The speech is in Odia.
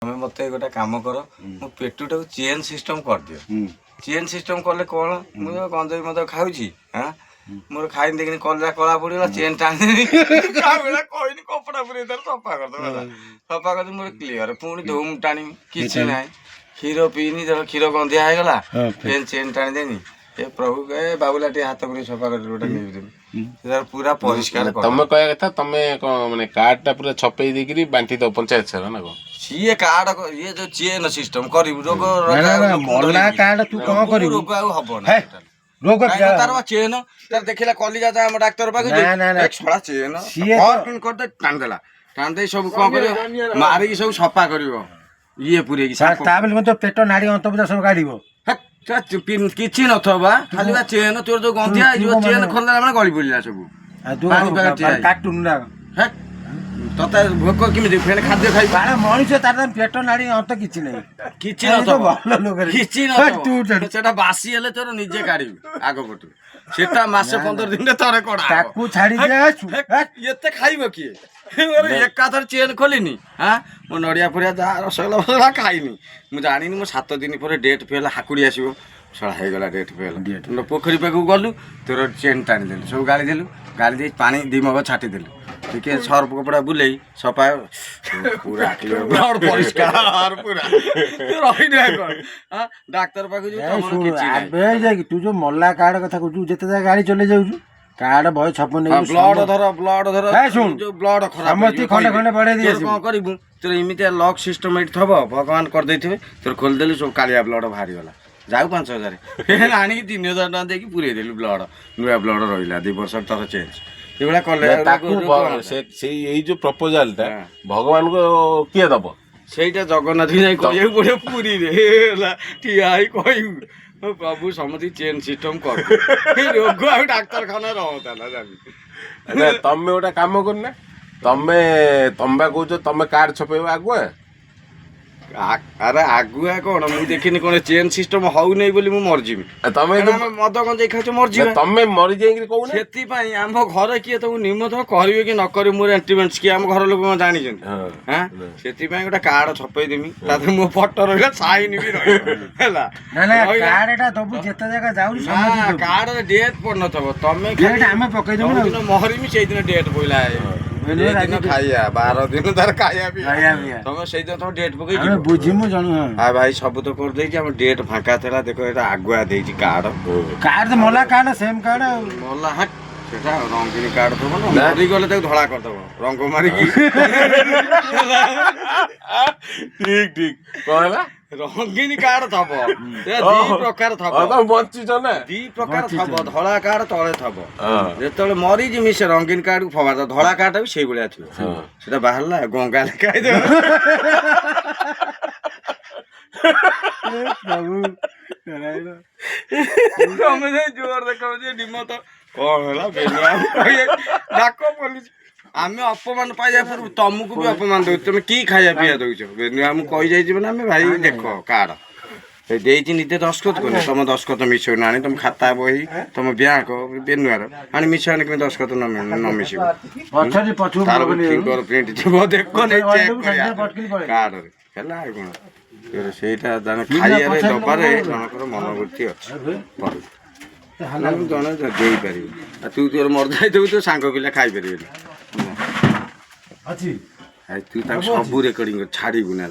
ତମେ ମତେ ଗୋଟେ କାମ କର, ମୋ ପେଟୁଟାକୁ ଚେନ୍ ସିଷ୍ଟମ କରିଦିଅ। ଚେନ୍ ସିଷ୍ଟମ କଲେ କ'ଣ, ମୁଁ ତ ଗଞ୍ଜେଇ ମଦ ଖାଉଛି, ମୋର ଖାଇନି ଦେଖିନି କଲରା କଳା ପଡ଼ିଗଲା, ଚେନ୍ ଟାଣିଦେବି କହିନି କପଡ଼ା ପୁରେଇ ତାର ସଫା କରିଦେବ ହେଲା। ସଫା କରିଦେବି ମୋର କ୍ଲିୟର, ପୁଣି ଧୁମ୍ ଟାଣିବି, କିଛି ନାହିଁ। କ୍ଷୀର ପିଇନି, ଧର କ୍ଷୀର ଗନ୍ଧିଆ ହେଇଗଲା, ଫେନ୍ ଚେନ୍ ଟାଣିଦେନି। ଏ ପ୍ରଭୁ ଏ ବାବୁଲା ଟିକେ ହାତ ପୁରେଇ ସଫା କରି ଗୋଟେ ନେଇଦେବି, ସେ ପୁରା ପରିଷ୍କାର। ତମେ କହିବା କଥା ତମେ କ'ଣ ମାନେ କାର୍ଡ ଟା ପୁରା ଛପେଇ ଦେଇକିରି ବାଣ୍ଟି ଦବ ପଞ୍ଚାୟତ ସାର ନା କ'ଣ? ସିଏ କାର୍ଡ ଇଏ ଯୋଉ ଚେନ୍ ସିଷ୍ଟମ କରିବୁ, ରୋଗ କାର୍ଡ ତୁ କ'ଣ କରିବୁ? ରୋଗ ଆଉ ହବନି। ରୋଗ ତାର ଚେନ୍ ତାର ଦେଖିଲା କଲିଜା ଆମ ଡାକ୍ତର ପାଖକୁ ଛଡ଼ା ଚେନ୍ କରିଦେ ଟାଣିଦେଲା, ଟାଣିଦେଇ ସବୁ କ'ଣ କରିବ ମାରିକି ସବୁ ସଫା କରିବ ଇଏ ପୁରେଇକି। ତା ବୋଲି ମଧ୍ୟ ପେଟ ନାଡ଼ି ଅନ୍ତର୍ବୁଦା ସବୁ କାଢ଼ିବ? କିଛି ନଥିବ ବା, ଖାଲି ବା ଚେନ୍ ତୋର ଯୋଉ ଗନ୍ଧିଆ ହେଇଯିବ, ଚେନ୍ ଖୋଲିଲା ମାନେ ଗଳି ପଡ଼ିଲା ସବୁ। କାଟୁନୁ ନା ତତେ ଭୋକ କେମିତି ଫେଣି ଖାଦ୍ୟ ଖାଇ ମଣିଷ ତାର ପେଟ ନାଡ଼ି ଅନ୍ତ କିଛି ନାହିଁ, କିଛି ନଥିବ, କିଛି ନଥିବ। ସେଟା ବାସି ହେଲେ ତୋର ନିଜେ କାଢିବୁ ଆଗ ପଟୁ, ସେଟା ମାସେ 15 ଦିନରେ ଥରେ କଢା। ତାକୁ ଛାଡି ଏତେ ଖାଇବ କିଏ? ଏକାଥରେ ଚେନ୍ ଖୋଲିନି, ମୁଁ ନଡ଼ିଆ ଫଡ଼ିଆ ଯାହା ରସଗୋଲା ଫସଗୋଲା ଖାଇନି, ମୁଁ ଜାଣିନି। ମୁଁ 7 ଦିନ ପରେ ଡେଟ୍ ଫେଲ୍ ହାକୁଡ଼ି ଆସିବ, ଶଳା ହେଇଗଲା ଡେଟ୍ ଫେଲ୍। ପୋଖରୀ ପାଖକୁ ଗଲୁ, ତୋର ଚେନ୍ ଟାଣିଦେଲୁ, ସବୁ ଗାଳି ଦେଲୁ, ଗାଳି ଦେଇ ପାଣି 2 ମଗ ଛାଟିଦେଲୁ, ଟିକେ ସର୍ଫ କପଡ଼ା ବୁଲେଇ ସଫା ପୁରା ବ୍ଲଡ୍ ପରିଷ୍କାର ପୁରା ରହିନି। ଡାକ୍ତର ପାଖକୁ ଯାଇକି ତୁ ଯୋଉ ମଲା କାର୍ଡ କଥା କହୁଛୁ, ଯେତେ ଜାଗା ଗାଡ଼ି ଚଲେଇ ଯାଉଛୁ କାର୍ଡ ବୟ ଛପ ନେଇ ବ୍ଲଡ୍ ଧର ଯୋଉ ବ୍ଲଡ୍ ଖରାପ ଖଣ୍ଡେ ଖଣ୍ଡେ ବଢେଇ ଦିଏ। କ'ଣ କରିବୁ ତୋର ଏମିତିଆ ଲକ୍ ସିଷ୍ଟମ ଏଇଠି ଥବ, ଭଗବାନ କରିଦେଇଥିବେ, ତୋର ଖୋଲିଦେଲୁ ସବୁ କାଳିଆ ବ୍ଲଡ୍ ବାହାରିଗଲା। ଯାଉ 5,000 ଆଣିକି 3,000 ଟଙ୍କା ଦେଇକି ପୁରେଇ ଦେଲୁ ବ୍ଲଡ୍, ନୂଆ ବ୍ଲଡ୍ ରହିଲା 2 ବର୍ଷ ତର ଚେଞ୍ଜ। ଏଇଭଳିଆ କଲେ ସେଇ ଏଇ ଯୋଉ ପ୍ରପୋଜାଲଟା ଭଗବାନଙ୍କୁ କିଏ ଦବ? ସେଇଟା ଜଗନ୍ନାଥ ଯାଇ କହିବାକୁ ପଡ଼ିବ, ପୁରୀରେ ହେଲା ଠିଆ ହେଇ କହିବୁ ପ୍ରଭୁ ସମସ୍ତେ ଚେନ୍ ସିଷ୍ଟମ କର, ରୋଗ ଆଉ ଡାକ୍ତରଖାନା ରହନ୍ତାନା। ତମେ ଗୋଟେ କାମ କରୁନା, ତମେ ବା କହୁଛ ତମେ କାର୍ଡ ଛପେଇବ ଆଗୁଆ। ଆରେ ଆଗୁଆ କ'ଣ, ମୁଁ ଦେଖିନି କ'ଣ ଚେନ୍ ସିଷ୍ଟମ ହଉନେଇ ବୋଲି ମୁଁ ମରିଯିବି। ତମେ ମଦ ଗଞ୍ଜେଇ ଖାଉଛ ମରିଯିବ, ତମେ ମରିଯାଇକିରି କହୁନ। ସେଥିପାଇଁ ଆମ ଘରେ କିଏ ତମକୁ ନିମନ୍ତ୍ରଣ କରିବେ କି ନ କରିବେ, ମୋର ଏଣ୍ଟ୍ରିମେଣ୍ଟସ୍ କିଏ ଆମ ଘର ଲୋକ ଜାଣିଛନ୍ତି। ସେଥିପାଇଁ ଗୋଟେ କାର୍ଡ ଛପେଇ ଦେମି, ତା ଦେହରେ ମୋ ଫଟୋ ରହିଲା, ସାଇନ୍ ବି ରହିବ ହେଲା। କାର୍ଡରେ ଡେଟ୍ ପଡିନଥିବ, ତମେ ଆମେ ପକେଇଦେବୁ, ମରିମି ସେଇଦିନ ଡେଟ୍ ପଇଲା, ଖାଇବା 12 ଦିନ ତାର ଖାଇବା ତମେ ସେଇଦିନ ତମ ଡେଟ୍ ପକେଇ ବୁଝିମୁ ଜଣୁ। ଭାଇ ସବୁ ତ କରିଦେଇଛି, ଆମ ଡେଟ୍ ଫାଙ୍କା ଥିଲା, ଦେଖ ଏଇଟା ଆଗୁଆ ଦେଇଛି କାର୍ଡ। କାର୍ଡ ମଲା କାର୍ଡ ସେମ୍ କାର୍ଡ ମଲା ସେଟା ରଙ୍ଗିନ କାର୍ଡ ଥବ, ମରିଗଲେ ତାକୁ ଧଳା କରିଦବ ରଙ୍ଗ ମାରିକି। ଠିକ କ'ଣ ହେଲା? ରଙ୍ଗିନ କାର୍ଡ ଥବ, 2 ପ୍ରକାର ଥବ, ବଞ୍ଚିଛ ନା, 2 ପ୍ରକାର ଥବ। ଧଳା କାର୍ଡ ତଳେ ଥବ, ଯେତେବେଳେ ମରିଯିମି ସେ ରଙ୍ଗିନ କାର୍ଡକୁ ଫବାଦ, ଧଳା କାର୍ଡ ବି ସେଇଭଳିଆ ଥିବ। ସେଟା ବାହାରିଲା ଗଙ୍ଗା ଲେଖା ହେଇଥିବ। ତମେ ଯାଇ ଜୋର ଦେଖ ନିମତ କ'ଣ ହେଲା ଡାକ ପୋଲିସ। ଆମେ ଅପମାନ ପାଇବା ପୂର୍ବରୁ ତମକୁ ବି ଅପମାନ ଦଉଛୁ, ତମେ କି ଖାଇବା ପିଇବା ଦଉଛ? ଆମକୁ କହିଯାଇଛି ମାନେ ଆମେ ଭାଇ ଦେଖ କାର୍ଡ ଦେଇଛି, ନିଜେ ଦସ୍ତଖତ କଲେ, ତମ ଦସ୍ତଖତ ମିଶଉନ ଆଣି, ତମ ଖାତା ବହି ତମ ବ୍ୟାଙ୍କ ବେନୁଆର ଆଣି ମିଶାଣି, କେମିତି ଦସ୍ତଖତ ନ ମିଶିବ? ତାର ଫିଙ୍ଗର ପ୍ରିଣ୍ଟ ଥିବ, ଦେଖ ନେଇ ଚେକ୍ କରିବା କାର୍ଡରେ ହେଲା। ଆଉ କ'ଣ ସେଇଟା ଜଣେ ଖାଇବାରେ ଦବାରେ ଜଣଙ୍କର ମନୋବୃତ୍ତି ଅଛି, ଜଣେ ଦେଇପାରିବ। ଆଉ ତୁ ତୋର ମରିଯାଇଥିବୁ, ତୋ ସାଙ୍ଗ ପିଲା ଖାଇପାରିବେନି, ତୁ ତାକୁ ସବୁ ରେକର୍ଡିଂ ଛାଡ଼ିବୁ ନା।